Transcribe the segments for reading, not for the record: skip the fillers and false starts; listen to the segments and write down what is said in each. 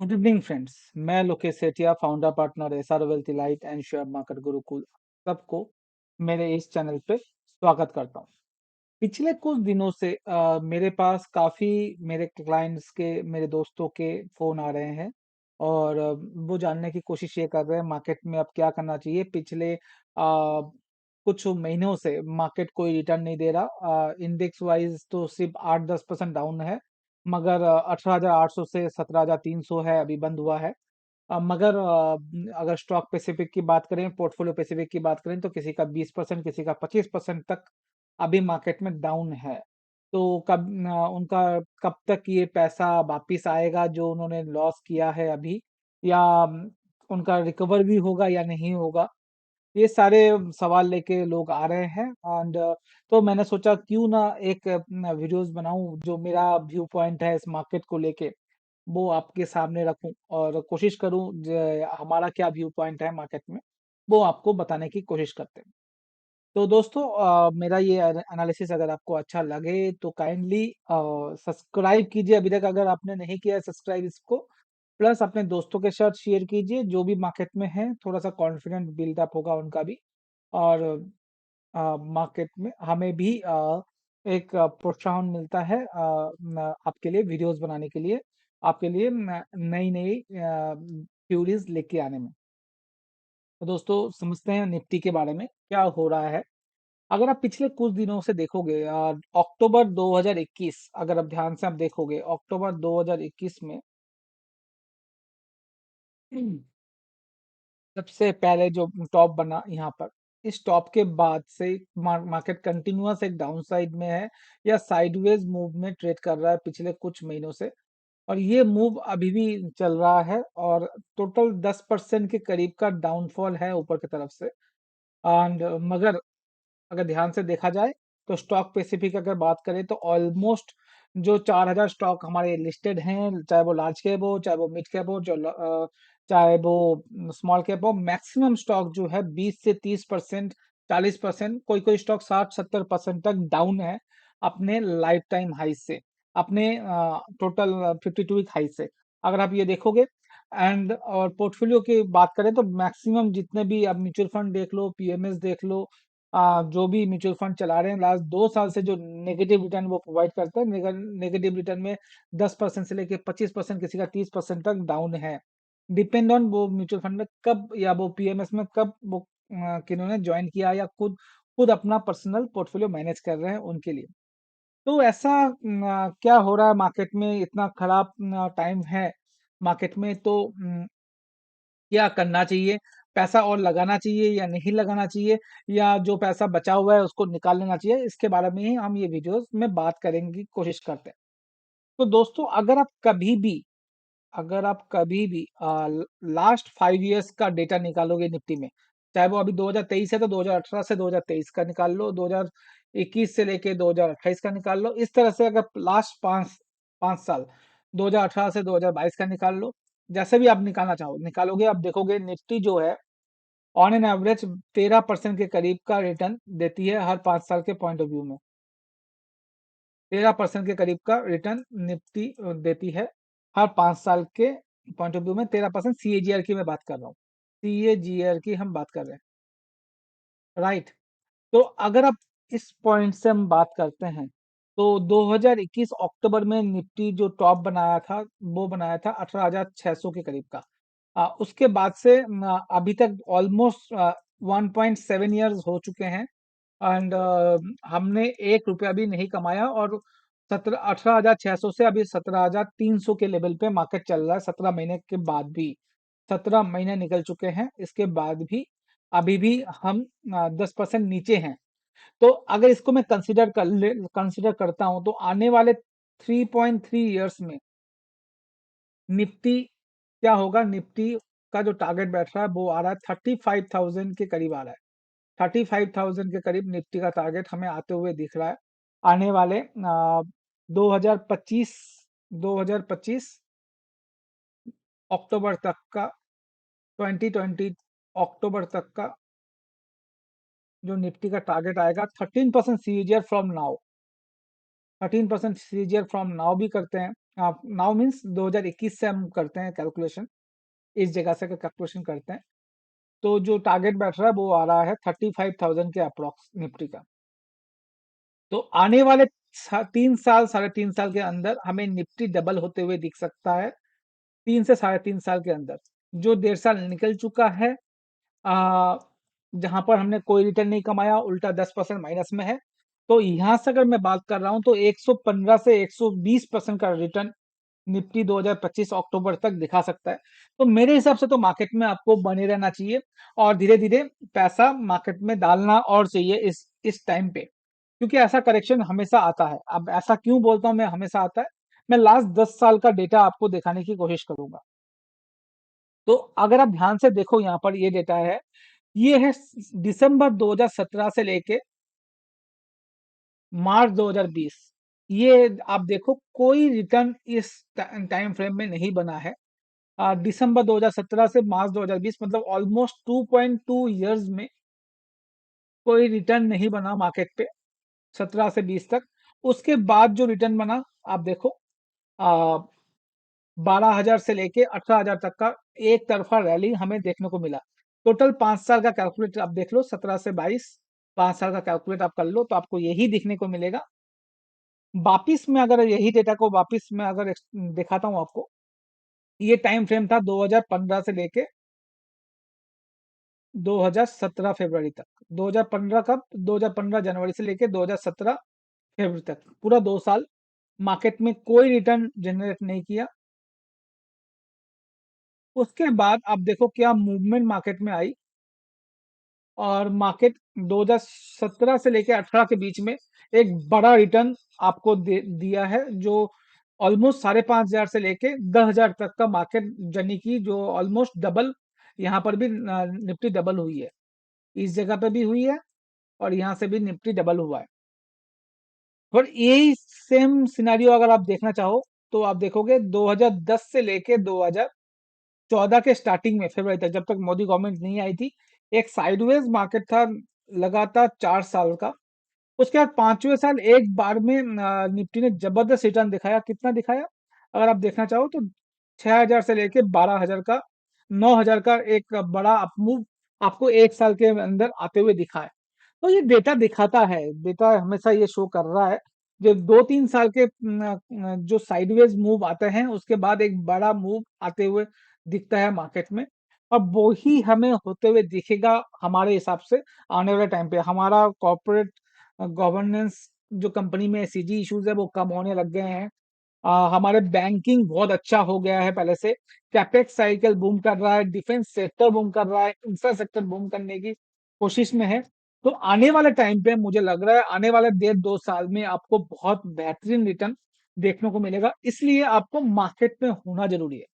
Good evening friends. मैं Lokesh Sethia, founder partner SR wealth elite and share market Gurukul. सबको मेरे इस चैनल पे स्वागत करता हूँ। पिछले कुछ दिनों से मेरे पास काफ़ी मेरे क्लाइंट्स के, मेरे दोस्तों के फ़ोन आ रहे हैं और वो जानने की कोशिश ये कर रहे हैं मार्केट में अब क्या करना चाहिए। पिछले कुछ महीनों से मार्केट कोई रिटर्न नहीं दे रहा। इंडेक्स वाइज तो सिर्फ 8-10% डाउन है, मगर 18,800 से 17,300 है, अभी बंद हुआ है। मगर अगर स्टॉक स्पेसिफिक की बात करें, पोर्टफोलियो स्पेसिफिक की बात करें, तो किसी का 20%, किसी का 25% तक अभी मार्केट में डाउन है। तो उनका कब तक ये पैसा वापिस आएगा जो उन्होंने लॉस किया है अभी, या उनका रिकवर भी होगा या नहीं होगा, ये सारे सवाल लेके लोग आ रहे हैं। एंड तो मैंने सोचा क्यों ना एक वीडियोस बनाऊं, जो मेरा व्यू पॉइंट है इस मार्केट को लेके वो आपके सामने रखूं और कोशिश करूं हमारा क्या व्यू पॉइंट है मार्केट में, वो आपको बताने की कोशिश करते हैं। तो दोस्तों, मेरा ये एनालिसिस अगर आपको अच्छा लगे तो काइंडली सब्सक्राइब कीजिए, अभी तक अगर आपने नहीं किया है सब्सक्राइब इसको। प्लस अपने दोस्तों के साथ शेयर कीजिए, जो भी मार्केट में है, थोड़ा सा कॉन्फिडेंट बिल्डअप होगा उनका भी। और मार्केट में हमें भी एक प्रोत्साहन मिलता है आपके लिए वीडियोस बनाने के लिए, आपके लिए नई नई थ्योरीज लेके आने में। तो दोस्तों, समझते हैं निफ्टी के बारे में क्या हो रहा है। अगर आप पिछले कुछ दिनों से देखोगे, अक्टूबर 2021, अगर आप ध्यान से आप देखोगे अक्टूबर 2021 में सबसे पहले जो टॉप बना यहाँ पर, इस टॉप के बाद से मार्केट कंटिन्यूअस एक डाउन साइड में है या साइडवेज मूव में ट्रेड कर रहा है पिछले कुछ महीनों से। और ये मूव अभी भी चल रहा है और टोटल 10% के करीब का डाउनफॉल है ऊपर की तरफ से। एंड मगर अगर ध्यान से देखा जाए तो स्टॉक स्पेसिफिक अगर बात करें तो ऑलमोस्ट जो 4,000 स्टॉक हमारे लिस्टेड हैं, चाहे वो लार्ज कैप हो, चाहे वो मिड कैप हो, चाहे वो स्मॉल कैप हो, मैक्सिमम स्टॉक जो है 20 से 30%, 40%, कोई कोई स्टॉक 60-70% तक डाउन है अपने लाइफ टाइम हाई से, अपने टोटल 52 वीक हाई से, अगर आप ये देखोगे। एंड और पोर्टफोलियो की बात करें तो मैक्सिमम जितने भी आप म्यूचुअल फंड देख लो, पीएमएस देख लो, जो भी म्यूचुअल फंड चला रहे हैं लास्ट 2 साल से, जो नेगेटिव रिटर्न वो प्रोवाइड करते हैं, नेगेटिव रिटर्न में 10% से लेके 25%, किसी का 30% तक डाउन है। डिपेंड ऑन वो म्यूचुअल फंड में कब, या वो पीएमएस में कब वो किन्होंने ज्वाइन किया, या खुद खुद अपना पर्सनल पोर्टफोलियो मैनेज कर रहे हैं उनके लिए। तो ऐसा क्या हो रहा है मार्केट में, इतना खराब टाइम है मार्केट में, तो क्या करना चाहिए? पैसा और लगाना चाहिए या नहीं लगाना चाहिए, या जो पैसा बचा हुआ है उसको निकाल लेना चाहिए? इसके बारे में ही हम ये वीडियोस में बात करने की कोशिश करते हैं। तो दोस्तों, अगर आप कभी भी लास्ट 5 इयर्स का डेटा निकालोगे निफ्टी में, चाहे वो अभी 2023 है तो 2018 से 2023 का निकाल लो, 2021 से लेके 2028 का निकाल लो, इस तरह से अगर लास्ट पाँच पाँच साल 2018 से 2022 का निकाल लो, जैसे भी आप निकालना चाहो निकालोगे, आप देखोगे निफ्टी जो है ऑन एन एवरेज 13% के करीब का रिटर्न देती है हर 5 साल के पॉइंट ऑफ व्यू में। 13% के करीब का रिटर्न निफ्टी देती है हर 5 साल के पॉइंट ऑफ व्यू में। 13% सीएजीआर की मैं बात कर रहा हूँ, सीएजीआर की हम बात कर रहे हैं, राइट। तो अगर आप इस पॉइंट से हम बात करते हैं, तो 2021 अक्टूबर में निफ्टी जो टॉप बनाया था, वो बनाया था 18,600 के करीब का। उसके बाद से अभी तक ऑलमोस्ट 1.7 ईयर्स हो चुके हैं। एंड हमने 1 रुपया भी नहीं कमाया, और 18,600 से अभी 17,300 के लेवल पे मार्केट चल रहा है। 17 महीने के बाद भी, 17 महीने निकल चुके हैं, इसके बाद भी अभी भी हम 10% नीचे हैं। तो अगर इसको मैं कंसिडर करता हूं, तो आने वाले 3.3 इयर्स में निफ्टी क्या होगा? निफ्टी का जो टारगेट बैठ रहा है वो आ रहा है 35,000 के करीब आ रहा है। 35,000 के करीब निफ्टी का टारगेट हमें आते हुए दिख रहा है आने वाले 2025 2025 अक्टूबर तक का, 2020 अक्टूबर तक का जो निफ्टी का टारगेट आएगा। 13% CGR from now, 13% CGR from now भी करते हैं, आप नाउ मीन्स 2021 से हम करते हैं कैलकुलेशन, इस जगह से कैलकुलेशन करते हैं, तो जो टारगेट बैठ रहा है वो आ रहा है 35,000 के अप्रॉक्स निफ्टी का। तो आने वाले 3 साल 3.5 साल के अंदर हमें निफ्टी डबल होते हुए दिख सकता है, 3 से 3.5 साल के अंदर। जो 1.5 साल निकल चुका है, आ, जहां पर हमने कोई रिटर्न नहीं कमाया, उल्टा 10% माइनस में है। तो यहां से अगर मैं बात कर रहा हूं तो 115 से 120% का रिटर्न निफ्टी 2025 अक्टूबर तक दिखा सकता है। तो मेरे हिसाब से तो मार्केट में आपको बने रहना चाहिए और धीरे धीरे पैसा मार्केट में डालना और चाहिए इस टाइम पे, क्योंकि ऐसा करेक्शन हमेशा आता है। अब ऐसा क्यों बोलता हूं मैं हमेशा आता है, मैं लास्ट 10 साल का डेटा आपको दिखाने की कोशिश करूंगा। तो अगर आप ध्यान से देखो, यहाँ पर ये डेटा है, ये है दिसंबर 2017 से लेके मार्च 2020। ये आप देखो, कोई रिटर्न इस टाइम फ्रेम में नहीं बना है। दिसंबर 2017 से मार्च 2020 मतलब ऑलमोस्ट 2.2 इयर्स में कोई रिटर्न नहीं बना मार्केट पे, 17 से 20 तक। उसके बाद जो रिटर्न बना, आप देखो, आ, 12,000 से लेके 18,000 तक का एक तरफा रैली हमें देखने को मिला। टोटल 5 साल का कैलकुलेट आप देख लो, 17 से 22, 5 साल का कैलकुलेट आप कर लो तो आपको यही दिखने को मिलेगा। वापिस में अगर यही डेटा को वापिस में अगर दिखाता हूँ आपको, ये टाइम फ्रेम था 2015 से लेके 2017 फरवरी तक। 2015 कब? 2015 जनवरी से लेके 2017 फरवरी तक, पूरा 2 साल मार्केट में कोई रिटर्न जनरेट नहीं किया। उसके बाद आप देखो क्या मूवमेंट मार्केट में आई, और मार्केट 2017 से लेके 18 के बीच में एक बड़ा रिटर्न आपको दिया है, जो ऑलमोस्ट 5,500 से लेके 10,000 तक का मार्केट जर्नी की, जो ऑलमोस्ट डबल। यहाँ पर भी निफ्टी डबल हुई है, इस जगह पे भी हुई है और यहाँ से भी निफ्टी डबल हुआ है। और यही सेम सिनेरियो अगर आप देखना चाहो तो आप देखोगे 2010 से लेके 2014 के स्टार्टिंग में फरवरी तक, जब तक मोदी गवर्नमेंट नहीं आई थी, एक साइडवेज मार्केट था लगातार 4 साल का। उसके बाद 5वें साल एक बार में निफ्टी ने जबरदस्त रिटर्न दिखाया। कितना दिखाया? अगर आप देखना चाहो तो 6,000 से लेके 12,000 का, 9,000 का एक बड़ा अपमूव आपको एक साल के अंदर आते हुए दिखा है। तो ये डेटा दिखाता है, डेटा हमेशा ये शो कर रहा है, जो 2-3 साल के जो साइडवेज मूव आते हैं उसके बाद एक बड़ा मूव आते हुए दिखता है मार्केट में। और वो ही हमें होते हुए दिखेगा हमारे हिसाब से आने वाले टाइम पे। हमारा कॉर्पोरेट गवर्नेंस जो कंपनी में सीजी इश्यूज है वो कम होने लग गए हैं। हमारे बैंकिंग बहुत अच्छा हो गया है पहले से। कैपेक्स साइकिल बूम कर रहा है, डिफेंस सेक्टर बूम कर रहा है, इंफ्रा सेक्टर बूम करने की कोशिश में है। तो आने वाले टाइम पे मुझे लग रहा है आने वाले 1.5-2 साल में आपको बहुत बेहतरीन रिटर्न देखने को मिलेगा, इसलिए आपको मार्केट में होना जरूरी है।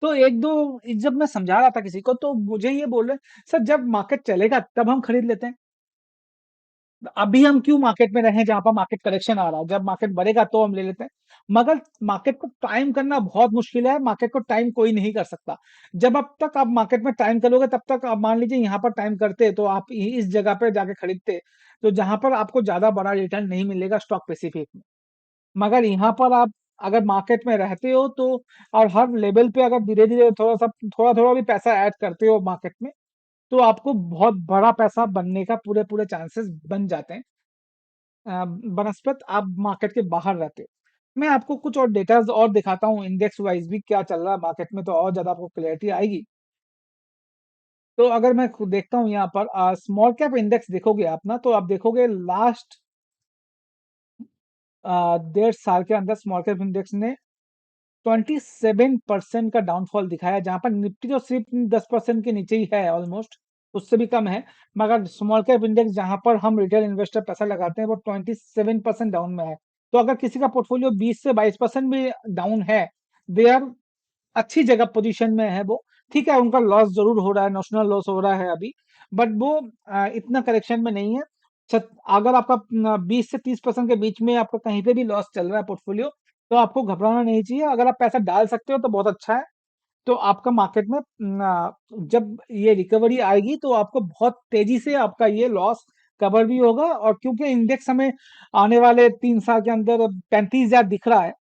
तो एक दो जब मैं समझा रहा था किसी को तो मुझे ये बोल रहे, सर जब मार्केट चलेगा तब हम खरीद लेते हैं, अभी हम क्यों मार्केट में रहें जहां पर मार्केट करेक्शन आ रहा है, जब मार्केट बढ़ेगा तो हम ले लेते हैं। मगर मार्केट को टाइम करना बहुत मुश्किल है, मार्केट को टाइम कोई नहीं कर सकता। जब अब तक आप मार्केट में टाइम करोगे तब तक आप मान लीजिए यहाँ पर टाइम करते तो आप इस जगह पे जाके खरीदते, तो जहां पर आपको ज्यादा बड़ा रिटर्न नहीं मिलेगा स्टॉक स्पेसिफिक में। मगर यहाँ पर आप अगर मार्केट में रहते हो तो, और हर लेवल पे अगर धीरे धीरे थोड़ा थोड़ा भी पैसा ऐड करते हो मार्केट में, तो आपको बहुत बड़ा पैसा बनने का पूरे पूरे चांसेस बन जाते हैं। बनस्पत आप मार्केट के बाहर रहते हो। मैं आपको कुछ और डेटाज और दिखाता हूँ, इंडेक्स वाइज भी क्या चल रहा है मार्केट में, तो और ज्यादा आपको क्लैरिटी आएगी। तो अगर मैं खुद देखता हूँ यहाँ पर स्मॉल कैप इंडेक्स देखोगे आप ना, तो आप देखोगे लास्ट 1.5 साल के अंदर स्मॉल कैप इंडेक्स ने 27% का डाउनफॉल दिखाया, जहां पर निफ्टी तो सिर्फ 10% के नीचे ही है, ऑलमोस्ट उससे भी कम है। मगर स्मॉल कैप इंडेक्स जहां पर हम रिटेल इन्वेस्टर पैसा लगाते हैं वो 27% डाउन में है। तो अगर किसी का पोर्टफोलियो 20 से 22% भी डाउन है, दे आर अच्छी जगह पोजीशन में है वो। ठीक है, उनका लॉस जरूर हो रहा है, नोशनल लॉस हो रहा है अभी, बट वो इतना करेक्शन में नहीं है। अगर आपका 20 से 30% के बीच में आपका कहीं पे भी लॉस चल रहा है पोर्टफोलियो, तो आपको घबराना नहीं चाहिए। अगर आप पैसा डाल सकते हो तो बहुत अच्छा है। तो आपका मार्केट में जब ये रिकवरी आएगी तो आपको बहुत तेजी से आपका ये लॉस कवर भी होगा। और क्योंकि इंडेक्स हमें आने वाले 3 साल के अंदर 35,000 दिख रहा है,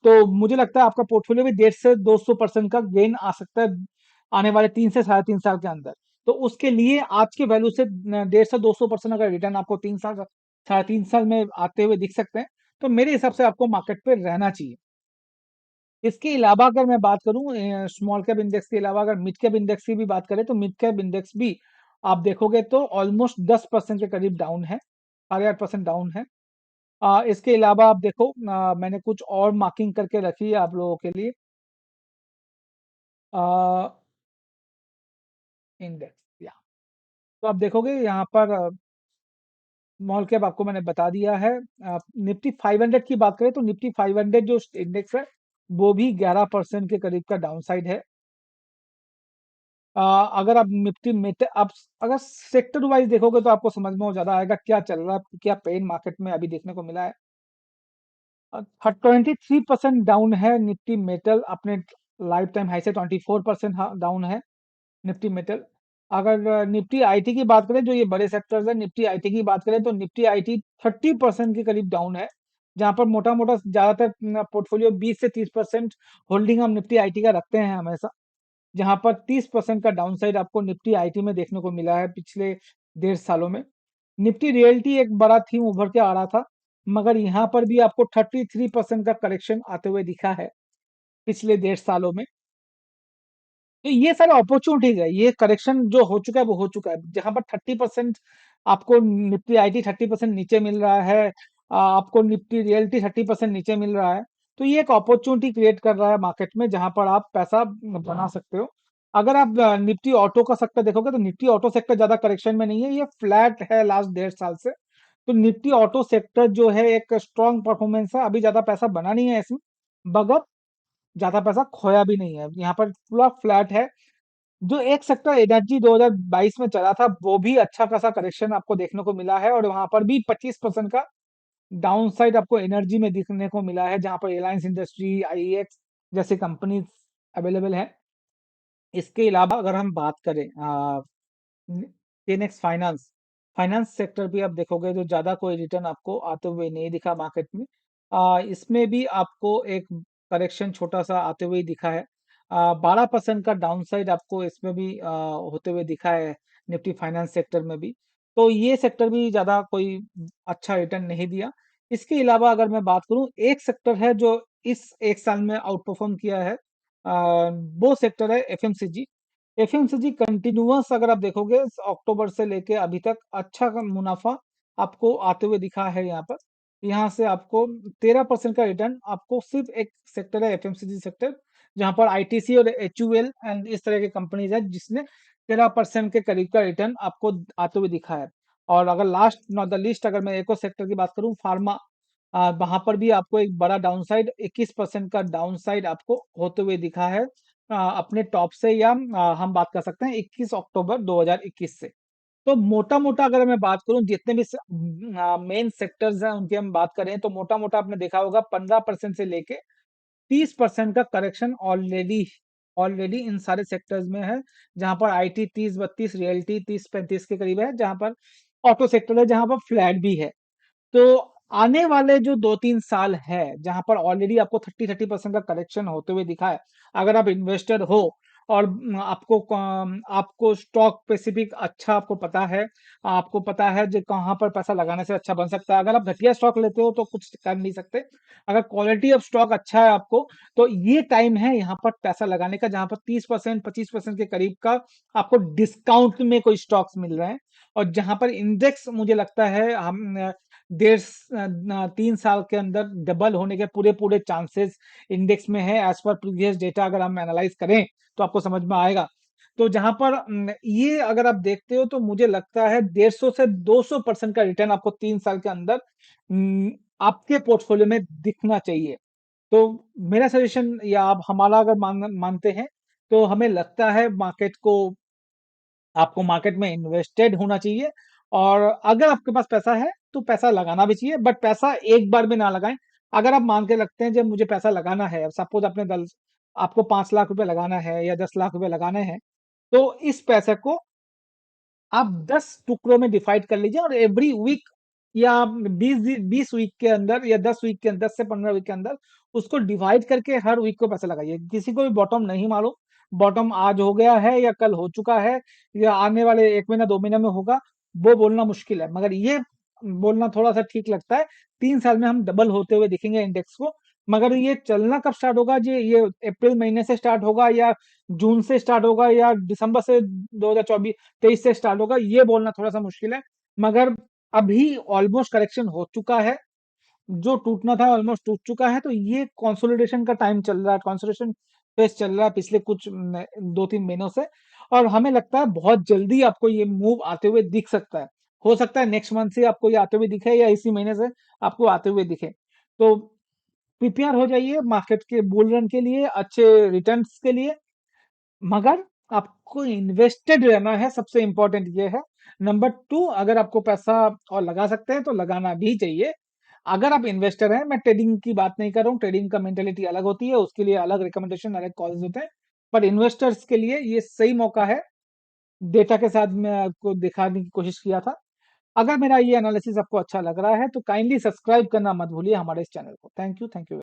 तो मुझे लगता है आपका पोर्टफोलियो भी 150 से 200% का गेन आ सकता है आने वाले 3 से 3.5 साल के अंदर। तो उसके लिए आज के वैल्यू से 150 से 200% अगर रिटर्न आपको 3 साल 3.5 साल में आते हुए दिख सकते हैं, तो मेरे हिसाब से आपको मार्केट पे रहना चाहिए। इसके अलावा अगर मैं बात करूं स्मॉल कैप इंडेक्स के अलावा अगर मिड कैप इंडेक्स की भी बात करें, तो मिड कैप इंडेक्स भी आप देखोगे तो ऑलमोस्ट 10% के करीब डाउन है, 8.5% डाउन है। इसके अलावा आप देखो, मैंने कुछ और मार्किंग करके रखी है आप लोगों के लिए। इंडेक्स या तो आप देखोगे यहाँ पर स्मॉल कैप आपको मैंने बता दिया है। निफ्टी 500 की बात करें तो निफ्टी 500 जो इंडेक्स है वो भी 11% के करीब का डाउन साइड है। अगर आप निफ्टी मेट आप अगर सेक्टर वाइज देखोगे तो आपको समझ में ज्यादा आएगा क्या चल रहा है, क्या पेन मार्केट में अभी देखने को मिला है। 23% डाउन है निफ्टी मेटल, अपने लाइफ टाइम हाई से 24% डाउन है निफ्टी मेटल। अगर निफ्टी आईटी की बात करें, जो ये बड़े सेक्टर्स है, निफ्टी आईटी की बात करें तो निफ्टी आईटी 30% के करीब डाउन है, जहां पर मोटा मोटा ज्यादातर पोर्टफोलियो 20 से 30% होल्डिंग हम निफ्टी आईटी का रखते हैं हमेशा, जहां पर 30% का डाउन साइड आपको निफ्टी आईटी में देखने को मिला है पिछले 1.5 सालों में। निफ्टी रियल्टी एक बड़ा थीम उभर के आ रहा था, मगर यहाँ पर भी आपको 33% का करेक्शन आते हुए दिखा है पिछले 1.5 सालों में। तो ये सारे अपॉर्चुनिटीज है, ये करेक्शन जो हो चुका है वो हो चुका है, जहां पर 30% आपको निफ्टी आईटी 30% नीचे मिल रहा है, आपको निफ्टी रियल्टी 30% नीचे मिल रहा है। तो ये एक अपॉर्चुनिटी क्रिएट कर रहा है मार्केट में, जहां पर आप पैसा बना सकते हो। अगर आप निफ्टी ऑटो का सेक्टर देखोगे तो निफ्टी ऑटो सेक्टर ज्यादा करेक्शन में नहीं है, ये फ्लैट है लास्ट 1.5 साल से। तो निफ्टी ऑटो सेक्टर जो है एक स्ट्रॉन्ग परफॉर्मेंस है, अभी ज्यादा पैसा बना नहीं है इसमें, मगर ज्यादा पैसा खोया भी नहीं है, यहाँ पर पूरा फ्लैट है। जो एक सेक्टर एनर्जी 2022 में चला था वो भी अच्छा खासा करेक्शन आपको देखने को मिला है, और वहां पर भी 25% का डाउन साइड आपको एनर्जी में दिखने को मिला है, जहां पर रिलायंस इंडस्ट्री, आईएक्स जैसे कंपनीज अवेलेबल है। इसके अलावा अगर हम बात करें टेनेक्स फाइनेंस, फाइनेंस सेक्टर भी आप देखोगे तो ज्यादा कोई रिटर्न आपको आते हुए नहीं दिखा मार्केट में। इसमें भी आपको एक करेक्शन छोटा सा आते हुए ही दिखा है। 12% का डाउन साइड आपको इसमें भी होते हुए दिखा है निफ्टी फाइनेंस सेक्टर में भी। तो ये सेक्टर भी ज्यादा कोई अच्छा रिटर्न नहीं दिया। इसके अलावा अगर मैं बात करूं, एक सेक्टर है जो इस 1 साल में आउट परफॉर्म किया है, वो सेक्टर है एफएमसीजी। एफएमसीजी कंटिन्यूअस अगर आप देखोगे अक्टूबर से लेके अभी तक अच्छा मुनाफा आपको आते हुए दिखा है यहाँ पर। यहाँ से आपको 13% का रिटर्न आपको सिर्फ एक सेक्टर है एफएमसीजी सेक्टर, जहाँ पर आईटीसी और एचयूएल एंड इस तरह की कंपनीज है जिसने 13% के करीब का रिटर्न आपको आते हुए दिखा है। और अगर लास्ट नॉट द लीस्ट अगर मैं एक और सेक्टर की बात करूँ, फार्मा, वहां पर भी आपको एक बड़ा डाउनसाइड 21% का डाउनसाइड आपको होते हुए दिखा है, अपने टॉप से, या हम बात कर सकते हैं 21 अक्टूबर 2021 से। तो मोटा मोटा अगर मैं बात करूं जितने भी मेन सेक्टर्स हैं उनकी हम बात करें, तो मोटा मोटा आपने देखा होगा 15% से लेके 30% का करेक्शन ऑलरेडी ऑलरेडी इन सारे सेक्टर्स में है, जहां पर आईटी 30-32, रियल्टी 30-35 के करीब है, जहां पर ऑटो सेक्टर है जहां पर फ्लैट भी है। तो आने वाले जो 2-3 साल है, जहां पर ऑलरेडी आपको 30% का करेक्शन होते हुए दिखा है, अगर आप इन्वेस्टर हो और आपको स्टॉक स्पेसिफिक अच्छा आपको पता है, आपको पता है जो कहाँ पर पैसा लगाने से अच्छा बन सकता है। अगर आप घटिया स्टॉक लेते हो तो कुछ कर नहीं सकते, अगर क्वालिटी ऑफ स्टॉक अच्छा है आपको, तो ये टाइम है यहाँ पर पैसा लगाने का, जहां पर 30% 25% के करीब का आपको डिस्काउंट में कोई स्टॉक्स मिल रहे हैं। और जहां पर इंडेक्स मुझे लगता है हम 3 साल के अंदर डबल होने के पूरे पूरे चांसेस इंडेक्स में है, एज पर प्रीवियस डेटा अगर हम एनालाइज करें तो आपको समझ में आएगा। तो जहां पर ये अगर आप देखते हो तो मुझे लगता है 150 से 200% का रिटर्न आपको 3 साल के अंदर आपके पोर्टफोलियो में दिखना चाहिए। तो मेरा सजेशन, या आप हमारा अगर मानते हैं, तो हमें लगता है मार्केट को, आपको मार्केट में इन्वेस्टेड होना चाहिए। और अगर आपके पास पैसा है तो पैसा लगाना भी चाहिए, बट पैसा एक बार में ना लगाएं। अगर आप मान के रखते हैं जब मुझे पैसा लगाना है, सपोज अपने दल आपको 5 लाख रुपए लगाना है या 10 लाख रुपए लगाने हैं, तो इस पैसे को आप 10 टुकड़ों में डिवाइड कर लीजिए और एवरी वीक या 20 वीक के अंदर या 10 वीक के अंदर, 10 से 15 वीक के अंदर उसको डिवाइड करके हर वीक को पैसा लगाइए। किसी को भी बॉटम नहीं मालूम, बॉटम आज हो गया है या कल हो चुका है या आने वाले 1 महीना 2 महीना में होगा, वो बोलना मुश्किल है। मगर ये बोलना थोड़ा सा ठीक लगता है, 3 साल में हम डबल होते हुए दिखेंगे इंडेक्स को। मगर ये चलना कब स्टार्ट होगा, ये अप्रैल महीने से स्टार्ट होगा या जून से स्टार्ट होगा या दिसंबर से 2024 23 से स्टार्ट होगा, ये बोलना थोड़ा सा मुश्किल है। मगर अभी ऑलमोस्ट करेक्शन हो चुका है, जो टूटना था ऑलमोस्ट टूट चुका है, तो ये कंसोलिडेशन का टाइम चल रहा है, कंसोलिडेशन फेज चल रहा है पिछले कुछ 2-3 महीनों से। और हमें लगता है बहुत जल्दी आपको ये मूव आते हुए दिख सकता है। हो सकता है नेक्स्ट मंथ से आपको ये आते हुए दिखे या इसी महीने से आपको आते हुए दिखे। तो प्रिपेयर हो जाइए मार्केट के बुल रन के लिए, अच्छे रिटर्न्स के लिए। मगर आपको इन्वेस्टेड रहना है, सबसे इंपॉर्टेंट ये है। नंबर टू, अगर आपको पैसा और लगा सकते हैं तो लगाना भी चाहिए। अगर आप इन्वेस्टर हैं, मैं ट्रेडिंग की बात नहीं कर रहा हूँ, ट्रेडिंग का मेंटेलिटी अलग होती है, उसके लिए अलग रिकमेंडेशन, अलग कॉल्स होते हैं। पर इन्वेस्टर्स के लिए ये सही मौका है। डेटा के साथ मैं आपको दिखाने की कोशिश किया था। अगर मेरा ये एनालिसिस आपको अच्छा लग रहा है तो काइंडली सब्सक्राइब करना मत भूलिए हमारे इस चैनल को। Thank you, thank you.